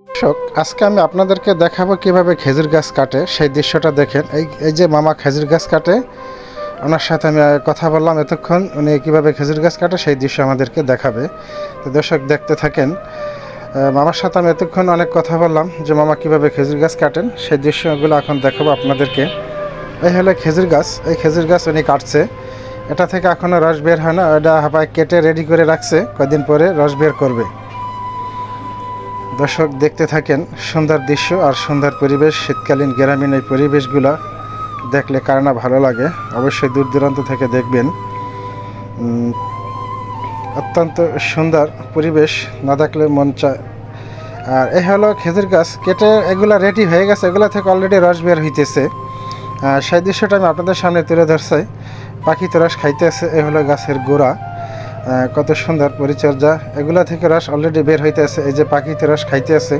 দর্শক, আজকে আমি আপনাদেরকে দেখাবো কিভাবে খেজুর গাছ কাটে। সেই দৃশ্যটা দেখেন। এই যে মামা খেজুর গাছ কাটে, ওনার সাথে আমি কথা বললাম এতক্ষণ। উনি কিভাবে খেজুর গাছ কাটে সেই দৃশ্য আমাদেরকে দেখাবে। তো দর্শক, দেখতে থাকেন। মামার সাথে আমি এতক্ষণ অনেক কথা বললাম যে মামা কিভাবে খেজুর গাছ কাটেন, সেই দৃশ্যগুলো এখন দেখাবো আপনাদেরকে। এই হলো খেজুর গাছ। এই খেজুর গাছ উনি কাটছে। এটা থেকে এখনও রস বের হয় না। এটা হাবায় কেটে রেডি করে রাখছে, কয়েকদিন পরে রস বের করবে। দর্শক, দেখতে থাকেন। সুন্দর দৃশ্য আর সুন্দর পরিবেশ। শীতকালীন গ্রামীণ এই পরিবেশগুলো দেখলে কার না ভালো লাগে। অবশ্যই দূর দূরান্ত থেকে দেখবেন। অত্যন্ত সুন্দর পরিবেশ, না দেখলে মন চায়। আর এ হলো খেজুর গাছ কেটে এগুলা রেডি হয়ে গেছে। এগুলা থেকে অলরেডি রস বের হইতেছে। সেই দৃশ্যটা আমি আপনাদের সামনে তুলে ধরছি। পাখি তো রস খাইতেছে। এ হলো গাছের গোড়া। কত সুন্দর পরিচর্যা। এগুলা থেকে রস অলরেডি বের হইতেছে। এই যে পাখিতে রস খাইতে আছে।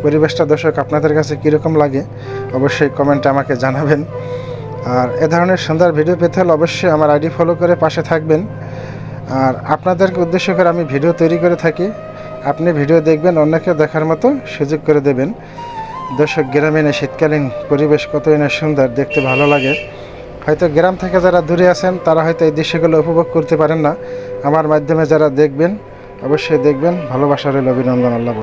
পরিবেশটা দর্শক আপনাদের কাছে কীরকম লাগে অবশ্যই কমেন্টে আমাকে জানাবেন। আর এ ধরনের সুন্দর ভিডিও পেতে হলে অবশ্যই আমার আইডি ফলো করে পাশে থাকবেন। আর আপনাদেরকে উদ্দেশ্য করে আমি ভিডিও তৈরি করে থাকি। আপনি ভিডিও দেখবেন, অন্যকে দেখার মতো সুযোগ করে দেবেন। দর্শক, গ্রামীণ শীতকালীন পরিবেশ কতই না সুন্দর, দেখতে ভালো লাগে। হয়তো গ্রাম থেকে যারা দূরে আছেন তারা হয়তো এই দৃশ্যগুলো উপভোগ করতে পারেন না। আমার মাধ্যমে যারা দেখবেন অবশ্যই দেখবেন। ভালোবাসা রইল, অভিনন্দন। আল্লাহ।